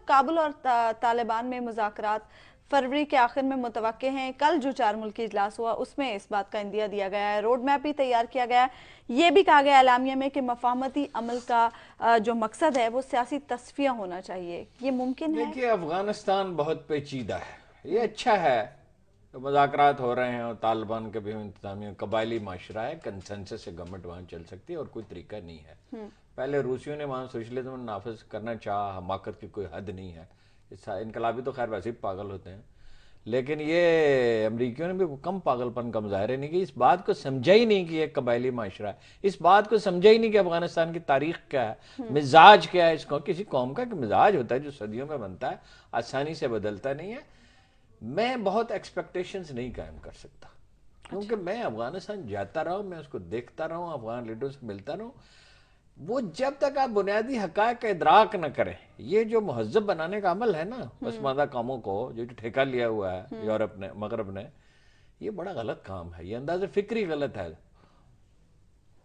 کابل اور طالبان میں مذاکرات فروری کے آخر میں متوقع ہیں. کل جو 4 ملکی اجلاس ہوا اس میں اس بات کا اندیا دیا گیا ہے, روڈ میپ بھی تیار کیا گیا ہے. یہ بھی کہا گیا اعلامیہ میں کہ مفاہمتی عمل کا جو مقصد ہے وہ سیاسی تصفیہ ہونا چاہیے. یہ ممکن ہے؟ دیکھیے افغانستان بہت پیچیدہ ہے, یہ اچھا ہے مذاکرات ہو رہے ہیں اور طالبان کے بھی انتظامیہ قبائلی معاشرہ ہے, کنسنسس سے گورنمنٹ وہاں چل سکتی ہے اور کوئی طریقہ نہیں ہے. پہلے روسیوں نے وہاں سوشلزم نافذ کرنا چاہا, حماقت کی کوئی حد نہیں ہے. انقلابی تو خیر ویسے ہی پاگل ہوتے ہیں, لیکن یہ امریکیوں نے بھی کم پاگل پن کا مظاہرہ نہیں کیا. اس بات کو سمجھا ہی نہیں کہ یہ قبائلی معاشرہ ہے, اس بات کو سمجھا ہی نہیں کہ افغانستان کی تاریخ کیا ہے, مزاج کیا ہے. اس کو کسی قوم کا کہ مزاج ہوتا ہے جو صدیوں میں بنتا ہے, آسانی سے بدلتا نہیں ہے. میں بہت ایکسپیکٹیشنز نہیں قائم کر سکتا, کیونکہ میں افغانستان جاتا رہا ہوں, میں اس کو دیکھتا رہا ہوں, افغان لیڈروں سے ملتا رہا ہوں. وہ جب تک آپ بنیادی حقائق کا ادراک نہ کریں, یہ جو مہذب بنانے کا عمل ہے نا پسماندہ کاموں کو جو ٹھیکہ لیا ہوا ہے یورپ نے, مغرب نے, یہ بڑا غلط کام ہے. یہ انداز فکری غلط ہے.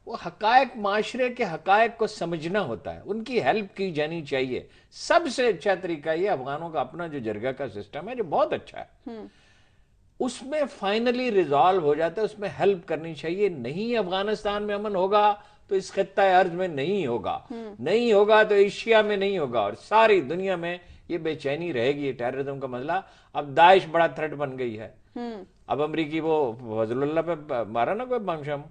وہ حقائق, معاشرے کے حقائق کو سمجھنا ہوتا ہے, ان کی ہیلپ کی جانی چاہیے. سب سے اچھا طریقہ یہ افغانوں کا اپنا جو جرگہ کا سسٹم ہے جو بہت اچھا ہے, اس میں فائنلی ریزالو ہو جاتا ہے, اس میں ہیلپ کرنی چاہیے. نہیں افغانستان میں امن ہوگا تو اس خطہ ارض میں نہیں ہوگا, نہیں ہوگا تو ایشیا میں نہیں ہوگا, اور ساری دنیا میں یہ بے چینی رہے گی. ٹیررزم کا مسئلہ, اب داعش بڑا تھریٹ بن گئی ہے. اب امریکی وہ فضل اللہ پہ مارا نا کوئی بم شم,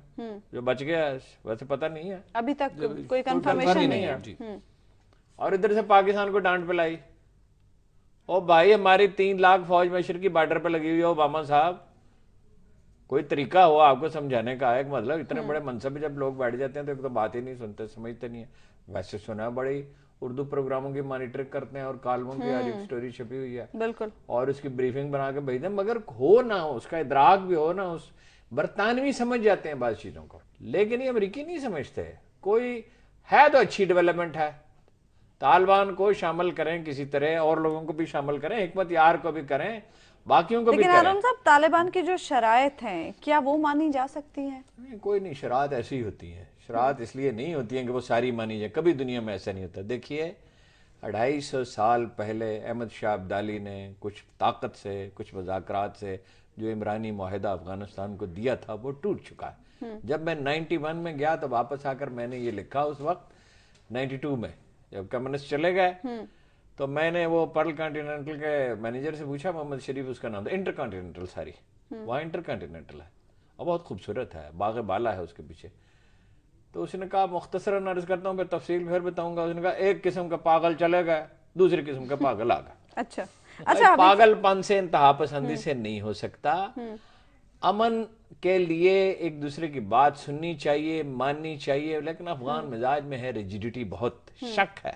جو بچ گیا ویسے پتہ نہیں ہے, ابھی تک کوئی کنفرمیشن نہیں ہے. اور ادھر سے پاکستان کو ڈانٹ پلائی. او بھائی ہماری 3 لاکھ فوج مشرقی بارڈر پہ لگی ہوئی ہے. اوباما صاحب کوئی طریقہ ہو آپ کو سمجھانے کا, ایک مطلب اتنے بڑے منصب جب لوگ بیٹھ جاتے ہیں تو ایک تو بات ہی نہیں سنتے, سمجھتے نہیں ہیں. ویسے سنا بڑی اردو پروگراموں کی مانیٹرنگ کرتے ہیں اور کالموں کی آج ایک سٹوری چھپی ہوئی ہے بالکل, اور اس کی بریفنگ بنا کے بھیج دیں, مگر ہو نہ ہو اس کا ادراک بھی ہو نا. اس برطانوی سمجھ جاتے ہیں بعض چیزوں کو, لیکن یہ امریکی نہیں سمجھتے. کوئی ہے تو اچھی ڈیولپمنٹ ہے, طالبان کو شامل کریں کسی طرح, اور لوگوں کو بھی شامل کریں, حکمت یار کو بھی کریں, باقیوں کو بھی لیکن کریں. ہارون صاحب طالبان کی جو شرائط ہیں کیا وہ مانی جا سکتی ہیں؟ کوئی نہیں, شرائط ایسی ہوتی ہیں. شرائط اس لیے نہیں ہوتی ہیں کہ وہ ساری مانی جائیں, کبھی دنیا میں ایسا نہیں ہوتا. دیکھیے 250 سال پہلے احمد شاہ ابدالی نے کچھ طاقت سے, کچھ مذاکرات سے جو عمرانی معاہدہ افغانستان کو دیا تھا وہ ٹوٹ چکا ہے. جب میں 91 میں گیا تو واپس آ کر میں نے یہ لکھا, اس وقت 92 میں جب کمیونسٹ چلے گئے تو میں نے وہ پرل کانٹیننٹل کے مینیجر سے پوچھا, محمد شریف اس کا نام تھا, انٹر کانٹیننٹل ساری, وہاں انٹر کانٹیننٹل ہے اور بہت خوبصورت ہے, باغ بالا ہے اس کے پیچھے. تو اس نے کہا مختصراً عرض کرتا ہوں, پھر تفصیل پھر بتاؤں گا. اس نے کہا ایک قسم کا پاگل چلے گئے, دوسری قسم کا پاگل آ گئے. اچھا, پاگل پن سے, انتہا پسندی سے نہیں ہو سکتا. امن کے لیے ایک دوسرے کی بات سننی چاہیے, ماننی چاہیے, لیکن افغان مزاج میں ہے ریجیڈیٹی, بہت شک ہے,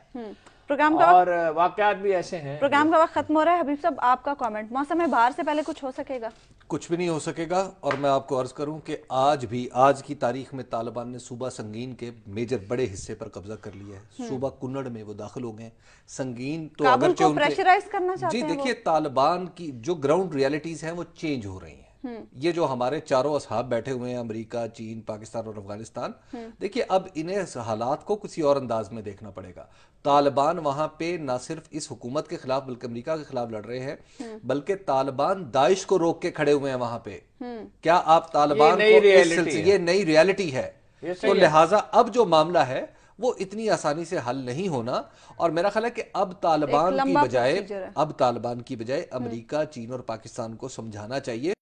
اور واقعات بھی ایسے ہیں. پروگرام کا وقت ختم ہو رہا ہے. حبیب صاحب آپ کا کامنٹ, موسم بہار سے پہلے کچھ ہو سکے گا؟ کچھ بھی نہیں ہو سکے گا. اور میں آپ کو عرض کروں کہ آج کی تاریخ میں طالبان نے صوبہ سنگین کے میجر بڑے حصے پر قبضہ کر لیا ہے. صوبہ کنڑ میں وہ داخل ہو گئے. سنگین تو کابل اگرچہ کو ان کے پریشرائز کرنا چاہتے جی ہیں. دیکھیے طالبان کی جو گراؤنڈ ریالٹیز ہیں وہ چینج ہو رہی ہیں. یہ جو ہمارے چاروں اصحاب بیٹھے ہوئے ہیں, امریکہ, چین, پاکستان اور افغانستان, دیکھیے اب انہیں حالات کو کسی اور انداز میں دیکھنا پڑے گا. طالبان وہاں پہ نہ صرف اس حکومت کے خلاف بلکہ امریکہ کے خلاف لڑ رہے ہیں, بلکہ طالبان داعش کو روک کے کھڑے ہوئے ہیں وہاں پہ. کیا آپ طالبان کو اس سلسلے, یہ نئی ریالٹی ہے, تو لہٰذا اب جو معاملہ ہے وہ اتنی آسانی سے حل نہیں ہونا. اور میرا خیال ہے کہ اب طالبان کی بجائے امریکہ, چین اور پاکستان کو سمجھانا چاہیے